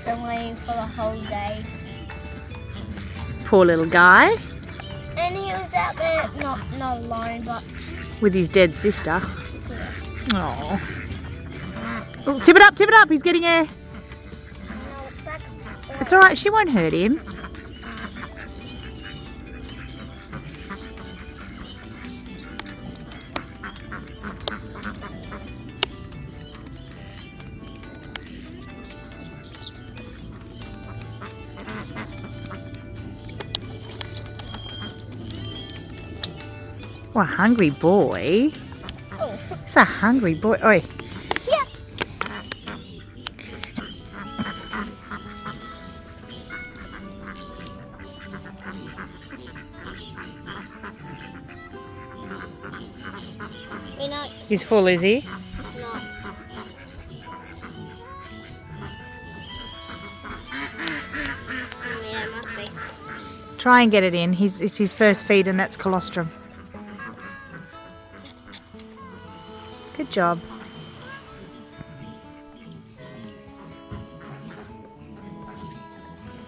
been waiting for the whole day. Poor little guy. And he was out there, not alone, but... With his dead sister. Yeah. Oh, tip it up, he's getting air. It's alright, she won't hurt him. What a hungry boy. Oh. It's a hungry boy. Oi. Yeah. You know, He's full, is he? no. Yeah, it must be. Try and get it in. It's his first feed and that's colostrum. Good job.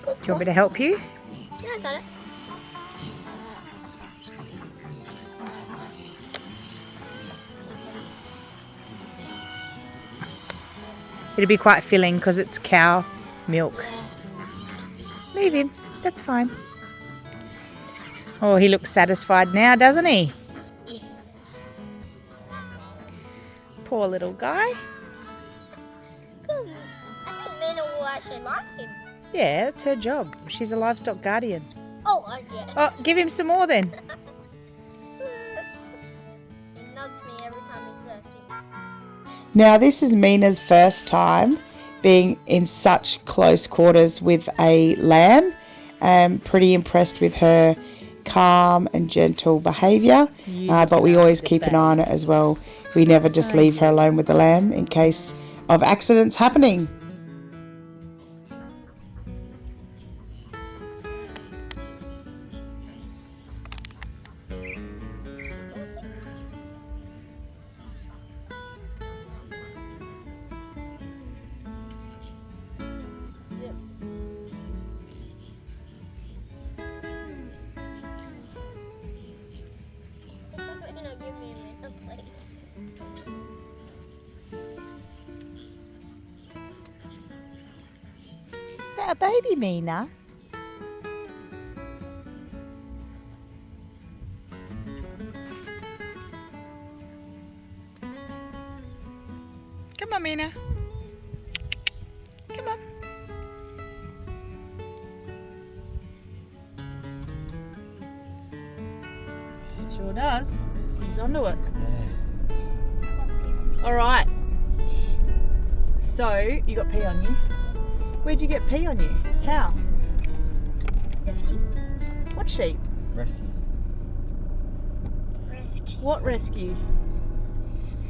Do you want me to help you? Yeah, I got it. It'll be quite filling because it's cow milk. Yeah. Leave him. That's fine. Oh, he looks satisfied now, doesn't he? Yeah. Poor little guy. Good. I think Mina will actually like him. Yeah, that's her job. She's a livestock guardian. Oh, I get it. Oh, give him some more then. He nugs me every time he's thirsty. Now this is Mina's first time being in such close quarters with a lamb. I'm pretty impressed with her calm and gentle behaviour, but we always keep an eye on it as well. We never just leave her alone with the lamb in case of accidents happening. Give me a minute, please. Is that a baby, Mina? Come on, Mina. Come on. Sure does. He's onto it. All right. So, you got pee on you. Where'd you get pee on you? How? What sheep? Rescue. Rescue. What rescue?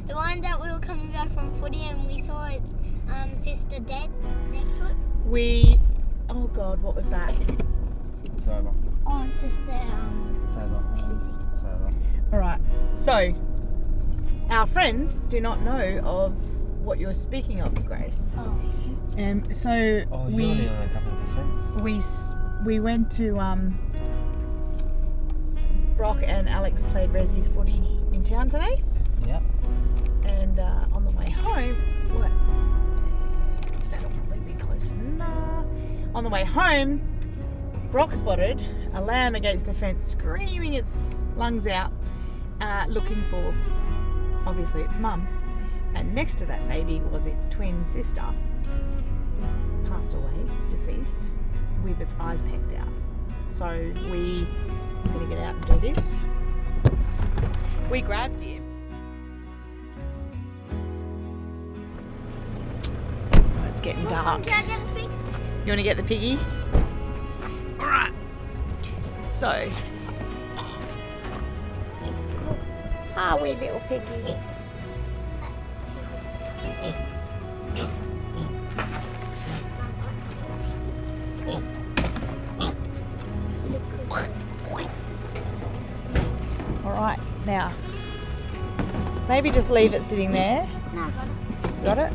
The one that we were coming back from footy and we saw its sister dead next to it. Oh God, what was that? It's over. Oh, it's just the It's over. Ramsey. It's over. All right. So, our friends do not know of what you're speaking of, Grace. Oh. So Oh, you're only on a couple of percent. we went to Brock and Alex played resi's footy in town today, Yep. and on the way home, that'll probably be close enough. On the way home, Brock spotted a lamb against a fence, screaming its lungs out, looking for, obviously, its mum. And next to that baby was its twin sister, passed away, deceased, with its eyes pecked out. So we are going to get out and do this. We grabbed him. Oh, it's getting dark. Can I get the pig? You want to get the piggy? All right. So, wee little piggy. all right. Now, maybe just leave it sitting there. No, I got it. Got it?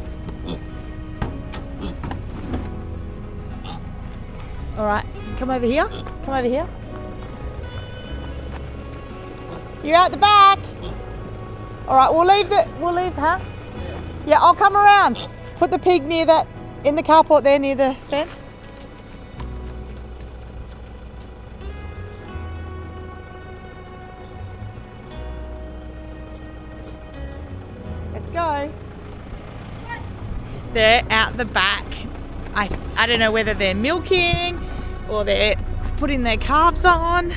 All right, come over here. Come over here. You're out the back. All right, we'll leave, huh? Yeah, I'll come around. Put the pig near that, in the carport there near the fence. Let's go. They're out the back. I don't know whether they're milking or they're putting their calves on.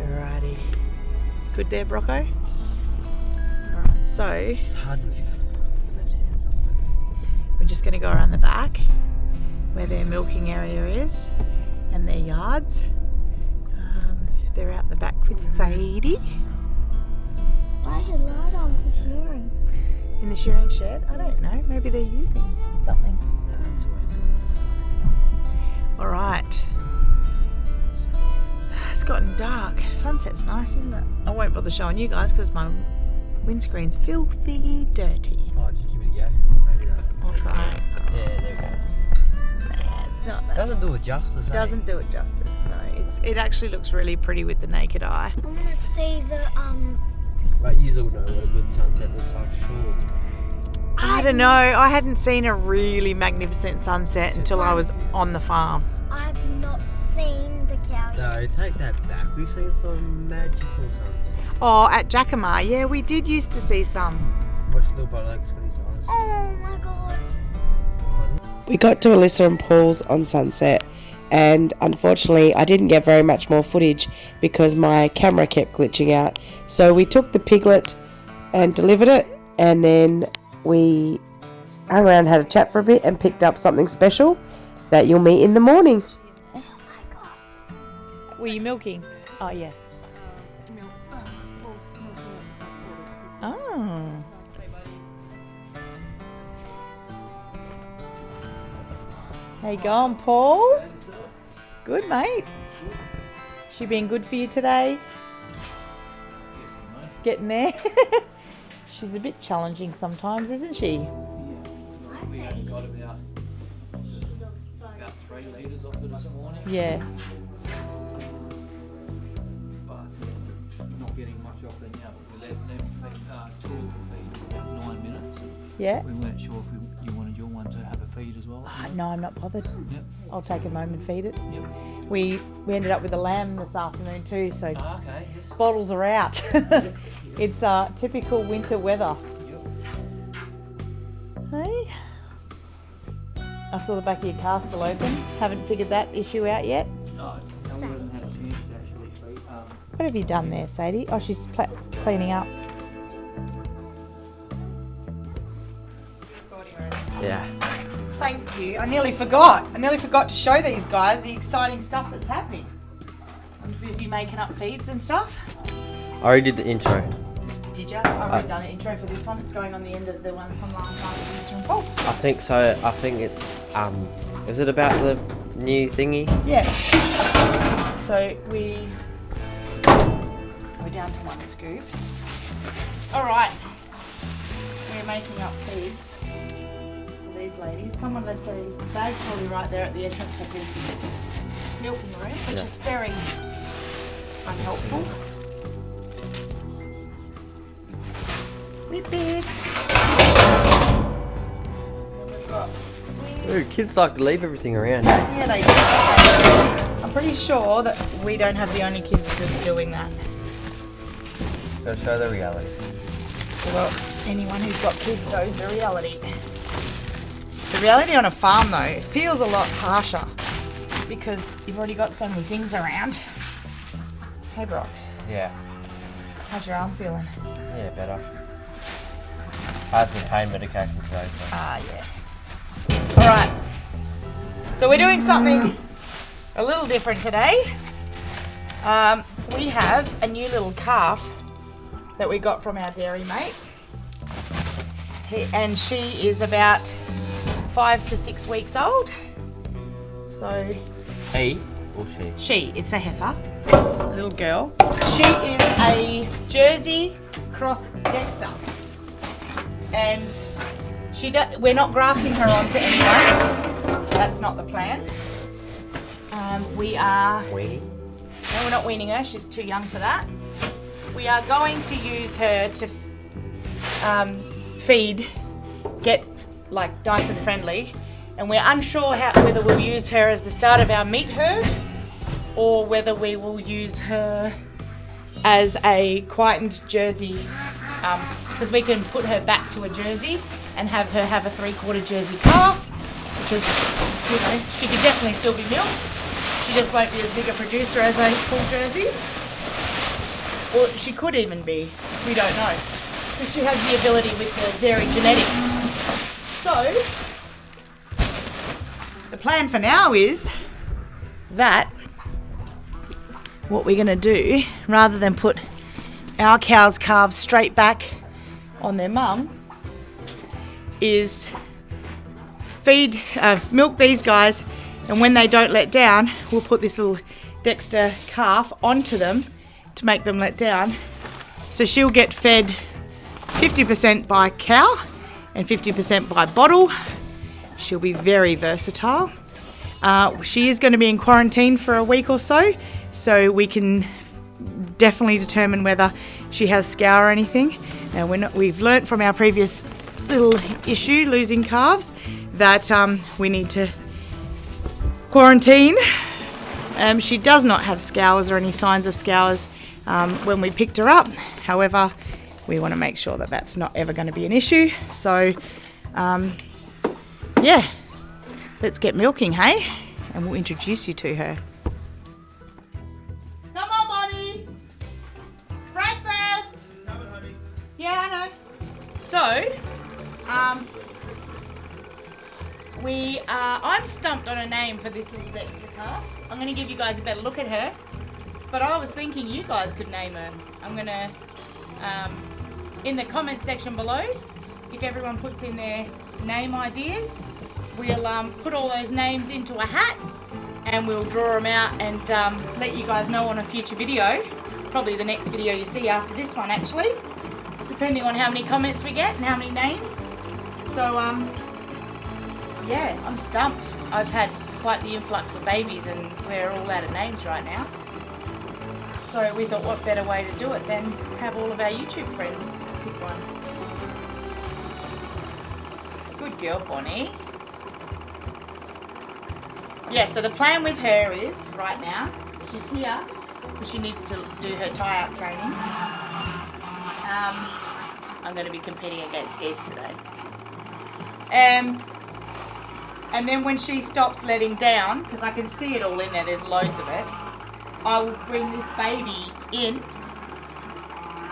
Alrighty. Good there, Brocco? Alright, so we're just going to go around the back where their milking area is and their yards. They're out the back with Sadie. Why is it light on for shearing? In the shearing shed? I don't know. Maybe they're using something. Alright. It's gotten dark. Sunset's nice, isn't it? I won't bother showing you guys because my windscreen's filthy dirty. Oh, just give it a go. Maybe that. I'll try it. Yeah, there it goes. Nah, it's not that. Doesn't do it justice. Doesn't do it justice, no. It actually looks really pretty with the naked eye. I want to see the But you all know what a good sunset looks like, surely. I don't know. I hadn't seen a really magnificent sunset until I was on the farm. I've not seen the cow yet. No, take that back. We've seen some magical sunsets. Oh, at Jacamar, yeah, we did used to see some. Watch little Bollocks got his eyes. Oh my god. We got to Alyssa and Paul's on sunset, and unfortunately I didn't get very much more footage because my camera kept glitching out. So we took the piglet and delivered it, and then we hung around, had a chat for a bit, and picked up something special that you'll meet in the morning. Oh my god. Were you milking? Oh, yeah. Oh. How you going, Paul? Good, mate. She been good for you today? Getting there? She's a bit challenging sometimes, isn't she? We only got about 3 litres off it this morning, Yeah. but we're not getting much off there now. But we let them two of them feed for about 9 minutes. Yeah? We weren't sure if you wanted your one to have a feed as well. No, I'm not bothered. Yep. I'll take him home and feed it. Yep. We ended up with a lamb this afternoon too, so Ah, okay. Yes. bottles are out. It's typical winter weather. Yep. Hey? I saw the back of your car still open. Haven't figured that issue out yet. No, we haven't had a chance to actually feed. What have you done there, Sadie? Oh, she's cleaning up. Yeah. Thank you. I nearly forgot. To show these guys the exciting stuff that's happening. I'm busy making up feeds and stuff. I already did the intro. Did you? I've already done an intro for this one. It's going on the end of the one from last night with Easter and Paul. I think so. I think it's, is it about the new thingy? Yeah. So we're down to 1 scoop. All right. We're making up feeds for these ladies. Someone left a bag probably right there at the entrance of the milking room, which is very unhelpful. Whippets. Ooh, kids like to leave everything around. Yeah, they do. I'm pretty sure that we don't have the only kids that's doing that. Gotta show the reality. Well, anyone who's got kids knows the reality. The reality on a farm, though, it feels a lot harsher because you've already got so many things around. Hey, Brock, Yeah. how's your arm feeling? Yeah, better. I had some pain medication today. So. Ah, yeah. All right. So we're doing something a little different today. We have a new little calf that we got from our dairy mate. And she is about 5 to 6 weeks old. So He or she? it's a heifer, a little girl. She is a Jersey cross Dexter. And We're not grafting her onto anyone. That's not the plan. We are... Weenie? No, we're not weaning her. She's too young for that. We are going to use her to feed, get like nice and friendly. And we're unsure whether we'll use her as the start of our meat herd or whether we will use her as a quietened Jersey, because we can put her back to a Jersey and have her have a 3/4 Jersey calf, which is, you know, she could definitely still be milked. She just won't be as big a producer as a full Jersey. Or she could even be, we don't know. Because she has the ability with the dairy genetics. So, the plan for now is that what we're going to do, rather than put our cows' calves straight back on their mum, is milk these guys, and when they don't let down, we'll put this little Dexter calf onto them to make them let down. So she'll get fed 50% by cow and 50% by bottle. She'll be very versatile. She is going to be in quarantine for a week or so we can definitely determine whether she has scour or anything. And we've learnt from our previous little issue, losing calves, that we need to quarantine. She does not have scours or any signs of scours when we picked her up. However, we want to make sure that that's not ever going to be an issue. So, yeah, let's get milking, hey? And we'll introduce you to her. Come on, Bonnie! Breakfast! Coming, honey. Yeah, I know. So, I'm stumped on a name for this little Dexter calf. I'm going to give you guys a better look at her. But I was thinking you guys could name her. I'm going to, in the comments section below, if everyone puts in their name ideas, we'll put all those names into a hat and we'll draw them out and let you guys know on a future video. Probably the next video you see after this one, actually, depending on how many comments we get and how many names. So, yeah, I'm stumped. I've had quite the influx of babies and we're all out of names right now. So we thought, what better way to do it than have all of our YouTube friends pick one. Good girl, Bonnie. Yeah, so the plan with her is, right now, she's here because she needs to do her tie-up training. I'm going to be competing against geese today. And then when she stops letting down, because I can see it all in there, there's loads of it, I will bring this baby in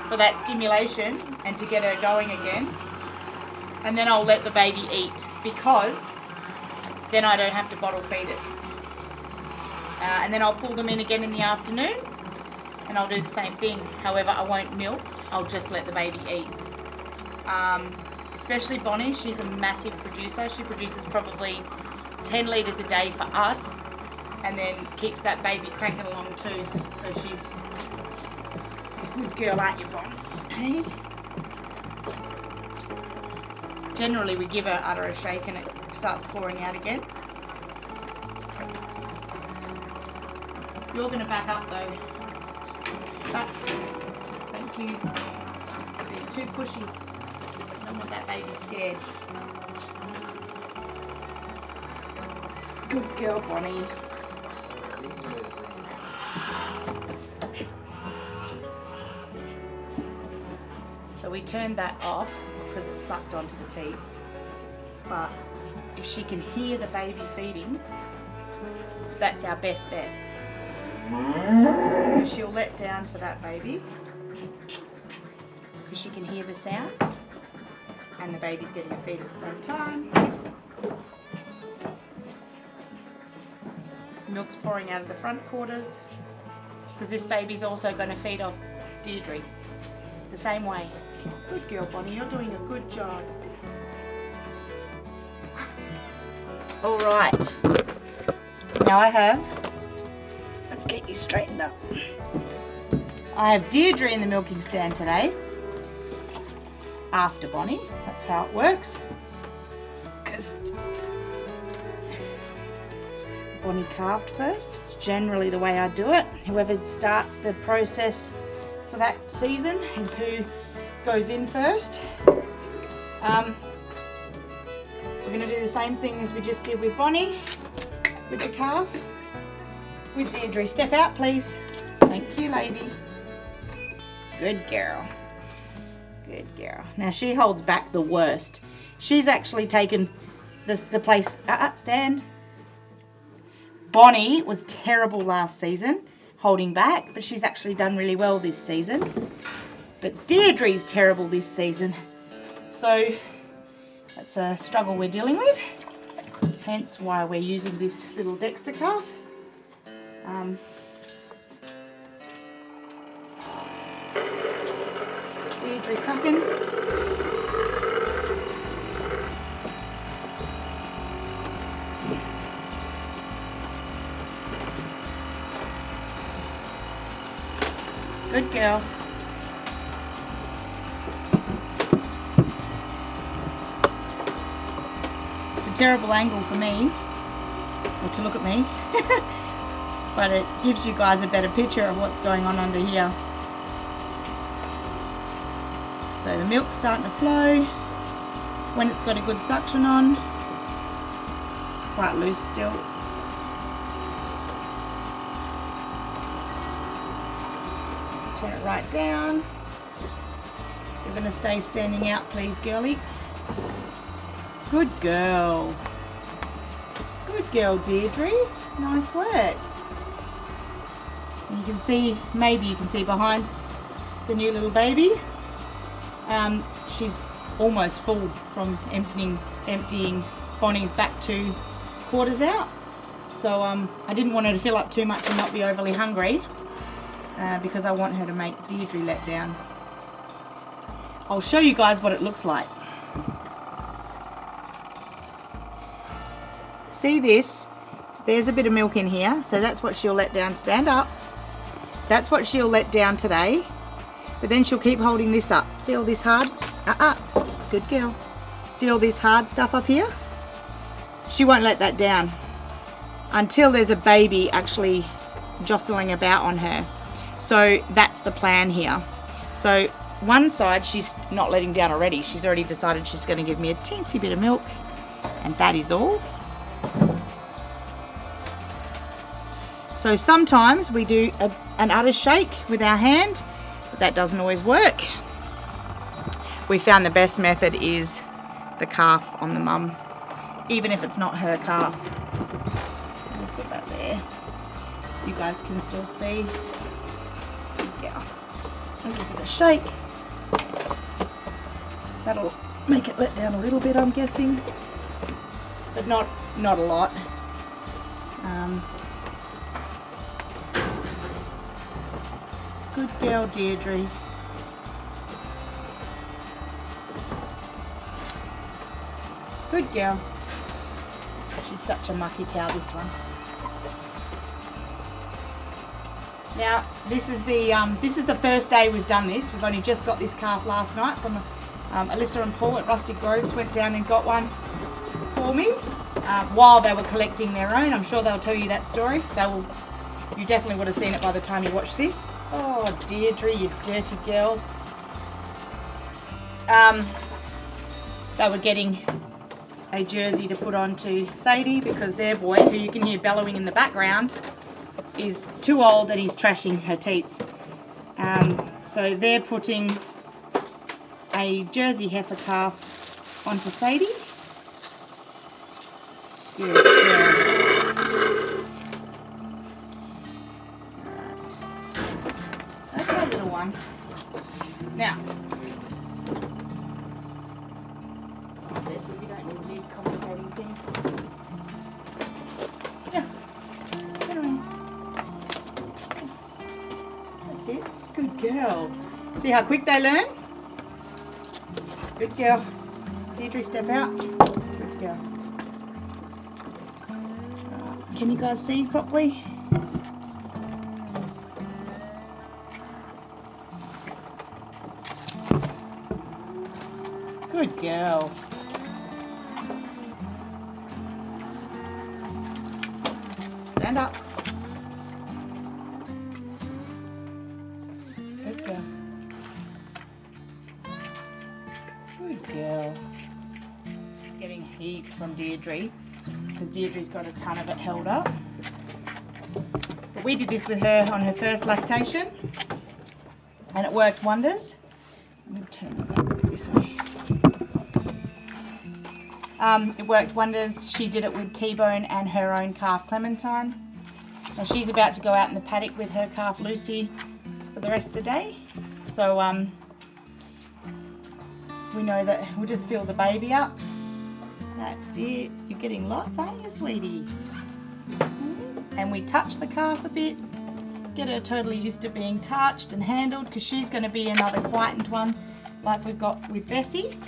for that stimulation and to get her going again. And then I'll let the baby eat, because then I don't have to bottle feed it. And then I'll pull them in again in the afternoon and I'll do the same thing. However, I won't milk, I'll just let the baby eat. Especially Bonnie, she's a massive producer. She produces probably 10 litres a day for us and then keeps that baby cranking along too. So she's a good girl, aren't you, Bonnie? Hey? Generally, we give her udder a shake and it starts pouring out again. You're going to back up though. Back. Thank you. You're too pushy. I don't want that baby scared. Good girl, Bonnie. So we turned that off because it sucked onto the teats. But if she can hear the baby feeding, that's our best bet. Because she'll let down for that baby because she can hear the sound and the baby's getting a feed at the same time. Milk's pouring out of the front quarters because this baby's also going to feed off Deirdre the same way. Good girl, Bonnie, you're doing a good job. All right, now I have, let's get you straightened up. I have Deirdre in the milking stand today, after Bonnie, that's how it works. goodness. Bonnie calved first. It's generally the way I do it. Whoever starts the process for that season is who goes in first. We're going to do the same thing as we just did with Bonnie, with the calf. With Deirdre, step out please. Thank you, lady. Good girl. Good girl. Now she holds back the worst. She's actually taken the place. Stand. Bonnie was terrible last season, holding back, but she's actually done really well this season. But Deirdre's terrible this season. So that's a struggle we're dealing with. Hence why we're using this little Dexter calf. So Deirdre cracking. Good girl. It's a terrible angle for me, or to look at me, but it gives you guys a better picture of what's going on under here. So the milk's starting to flow. When it's got a good suction on, it's quite loose still. Turn it right down. You're going to stay standing out, please, girlie. Good girl. Good girl, Deirdre. Nice work. And you can see, maybe you can see behind the new little baby. She's almost full from emptying Bonnie's back 2 quarters out. So I didn't want her to fill up too much and not be overly hungry. Because I want her to make Deirdre let down. I'll show you guys what it looks like. See this? There's a bit of milk in here, so that's what she'll let down. Stand up. That's what she'll let down today. But then she'll keep holding this up. See all this hard? Good girl. See all this hard stuff up here? She won't let that down until there's a baby actually jostling about on her. So that's the plan here. So one side she's not letting down already. She's already decided she's going to give me a teensy bit of milk, and that is all. So sometimes we do an udder shake with our hand, but that doesn't always work. We found the best method is the calf on the mum, even if it's not her calf. I'll put that there. You guys can still see. A little bit of shake. That'll make it let down a little bit, I'm guessing, but not a lot. Good girl, Deirdre. Good girl. She's such a mucky cow, this one. Now this is the first day we've done this. We've only just got this calf last night from Alyssa and Paul at Rusty Groves. Went down and got one for me while they were collecting their own. I'm sure they'll tell you that story. You definitely would have seen it by the time you watch this. Oh, Deirdre, you dirty girl. They were getting a jersey to put on to Sadie because their boy, who you can hear bellowing in the background, is too old and he's trashing her teats. So they're putting a Jersey heifer calf onto Sadie. Good girl. Okay, little one. Now, so you don't need complicating things. Yeah, get around. That's it. Good girl. See how quick they learn? Good girl. Deirdre, step out. Good girl. Can you guys see properly? Good girl. Stand up. Good girl. Good girl. She's getting heaps from Deirdre because Deirdre's got a ton of it held up. But we did this with her on her first lactation and it worked wonders. I'm going to turn it back a bit this way. It worked wonders. She did it with T-Bone and her own calf Clementine. And she's about to go out in the paddock with her calf Lucy for the rest of the day. So we know that we'll just fill the baby up. That's it. You're getting lots, aren't you, sweetie? And we touch the calf a bit. Get her totally used to being touched and handled because she's going to be another quietened one like we've got with Bessie.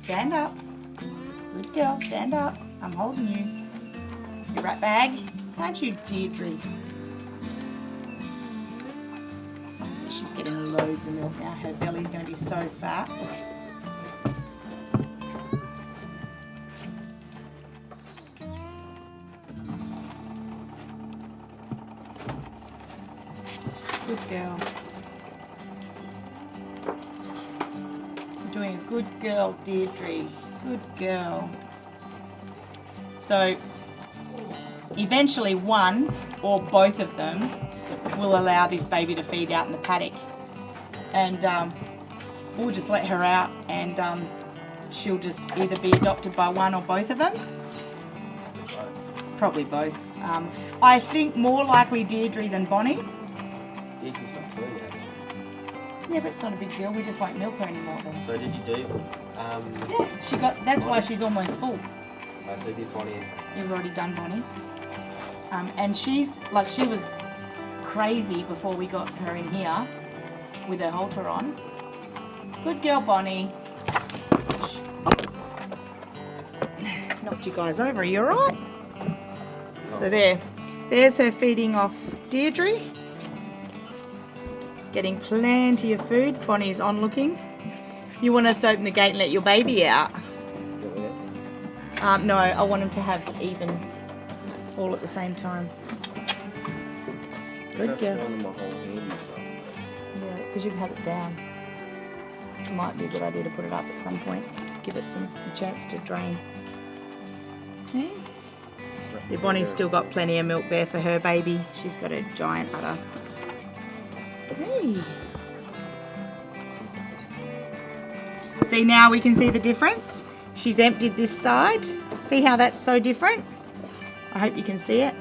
Stand up. Good girl, stand up. I'm holding you. Your rat bag. Aren't you, Deirdre? She's getting loads of milk now. Her belly's going to be so fat. Good girl. You're doing a good girl, Deirdre. Good girl. So, eventually one or both of them will allow this baby to feed out in the paddock. And we'll just let her out and she'll just either be adopted by one or both of them. Probably both. I think more likely Deirdre than Bonnie. Yeah, but it's not a big deal. We just won't milk her anymore then. So did you do? Yeah, she got. That's why she's almost full. Oh, so you did Bonnie. You've already done Bonnie. And she's like she was crazy before we got her in here with her halter on. Good girl, Bonnie. Knocked you guys over. Are you alright? So there's her feeding off Deirdre. Getting plenty of food. Bonnie's on looking. You want us to open the gate and let your baby out? No, I want him to have even all at the same time. Good girl. Yeah, because you can have it down. It might be a good idea to put it up at some point. Give it a chance to drain. Okay. Yeah, Bonnie's still got plenty of milk there for her baby. She's got a giant udder. Hey. See, now we can see the difference. She's emptied this side. See how that's so different? I hope you can see it.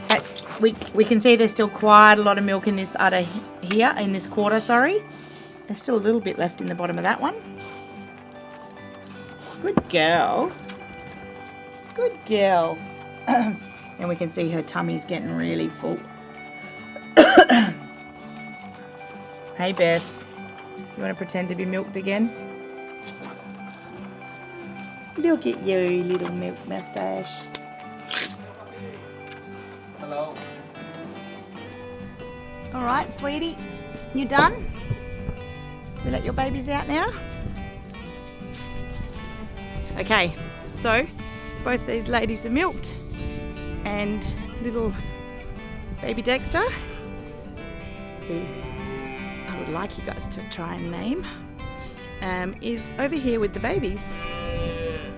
But we can see there's still quite a lot of milk in this udder here, in this quarter, sorry. There's still a little bit left in the bottom of that one. Good girl. Good girl. And we can see her tummy's getting really full. Hey Bess, you want to pretend to be milked again? Look at you, little milk moustache. Hello. Alright, sweetie, you done? You let your babies out now? Okay, so both these ladies are milked and little baby Dexter, who I would like you guys to try and name, is over here with the babies,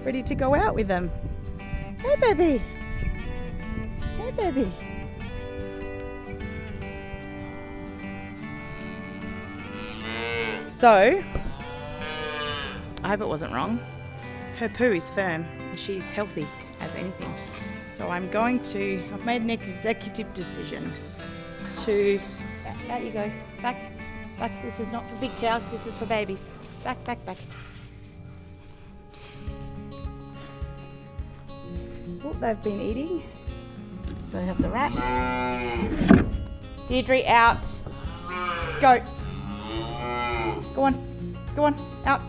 ready to go out with them. Hey baby! Hey baby! So, I hope it wasn't wrong. Her poo is firm. She's healthy as anything. So I've made an executive decision to, out you go, back. This is not for big cows, this is for babies. Back. Oh, they've been eating. So I have the rats. Deirdre, out. Go. Go on, out.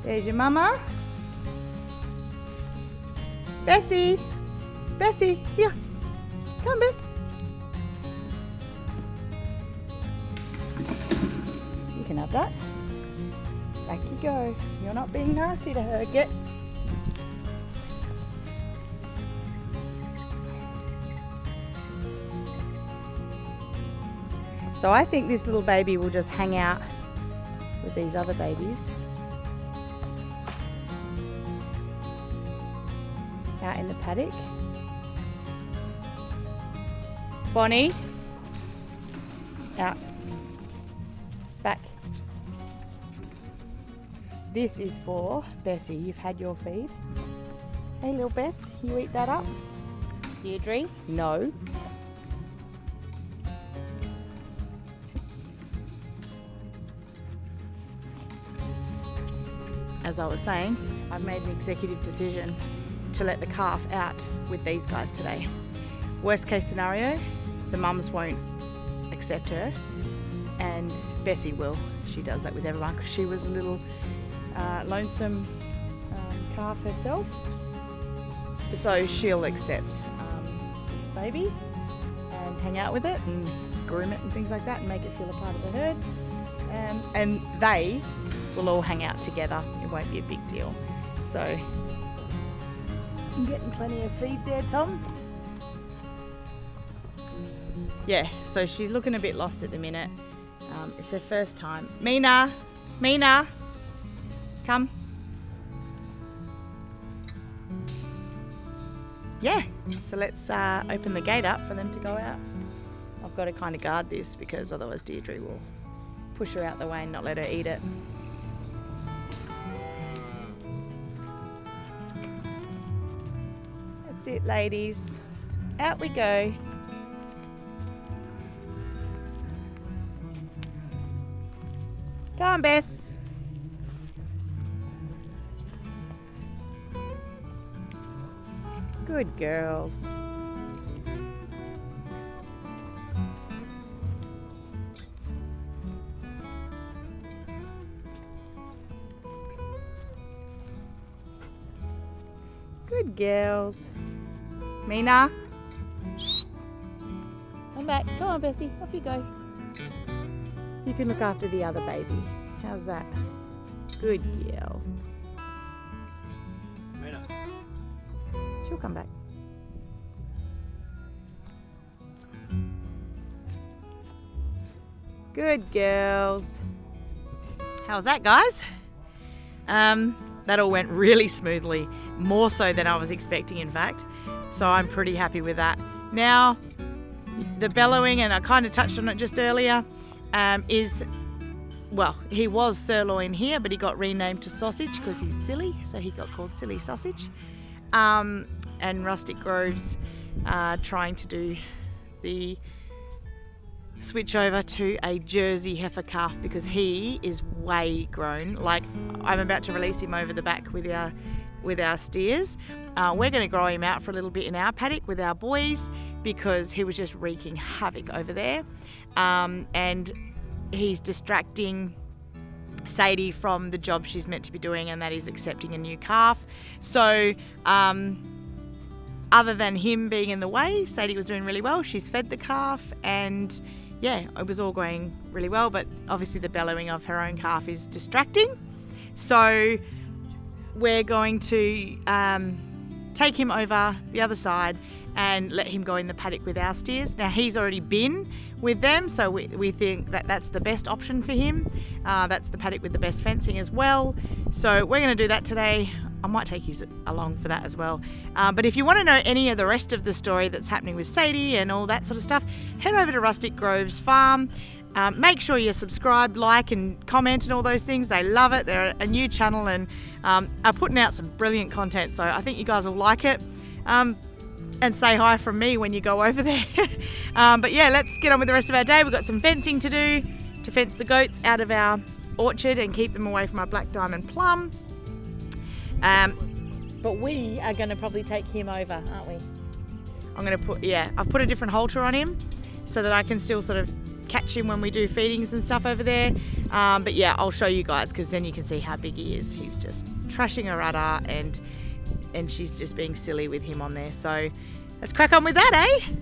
There's your mama. Bessie, here. Come, Bess. You can have that. Back you go. You're not being nasty to her. Get. So I think this little baby will just hang out with these other babies. Out in the paddock. Bonnie. Out. Back. This is for Bessie. You've had your feed. Hey little Bess, you eat that up? Deirdre? No. As I was saying, I've made an executive decision to let the calf out with these guys today. Worst case scenario, the mums won't accept her and Bessie will. She does that with everyone because she was a little lonesome calf herself. So she'll accept this baby and hang out with it and groom it and things like that and make it feel a part of the herd. And they will all hang out together. It won't be a big deal. So I'm getting plenty of feed there, Tom. Yeah, so she's looking a bit lost at the minute. It's her first time. Mina, come. Yeah, so let's open the gate up for them to go out. I've got to kind of guard this because otherwise Deirdre will push her out the way and not let her eat it. That's it, ladies. Out we go. Come on, Bess. Good girls. Good girls. Mina. Shh. Come back. Come on, Bessie. Off you go. You can look after the other baby. How's that? Good girl. Mina. She'll come back. Good girls. How's that, guys? That all went really smoothly, more so than I was expecting, in fact. So I'm pretty happy with that. Now, the bellowing, and I kind of touched on it just earlier, well, he was sirloin here, but he got renamed to sausage because he's silly, so he got called Silly Sausage. And Rustic Groves trying to do the switch over to a Jersey heifer calf because he is way grown. Like, I'm about to release him over the back with our steers. We're going to grow him out for a little bit in our paddock with our boys because he was just wreaking havoc over there. And he's distracting Sadie from the job she's meant to be doing, and that is accepting a new calf. So other than him being in the way, Sadie was doing really well. She's fed the calf and yeah, it was all going really well, but obviously the bellowing of her own calf is distracting. So we're going to take him over the other side and let him go in the paddock with our steers. Now, he's already been with them, so we think that that's the best option for him. That's the paddock with the best fencing as well. So we're going to do that today. I might take you along for that as well. But if you want to know any of the rest of the story that's happening with Sadie and all that sort of stuff, head over to Rustic Groves Farm. Make sure you subscribe, like and comment and all those things. They love it. They're a new channel and are putting out some brilliant content. So I think you guys will like it. And say hi from me when you go over there. But yeah, let's get on with the rest of our day. We've got some fencing to do to fence the goats out of our orchard and keep them away from our black diamond plum. But we are going to probably take him over, aren't we? I'm going to put, I've put a different halter on him so that I can still sort of catch him when we do feedings and stuff over there. But yeah, I'll show you guys because then you can see how big he is. He's just trashing a rudder and she's just being silly with him on there. So let's crack on with that, eh?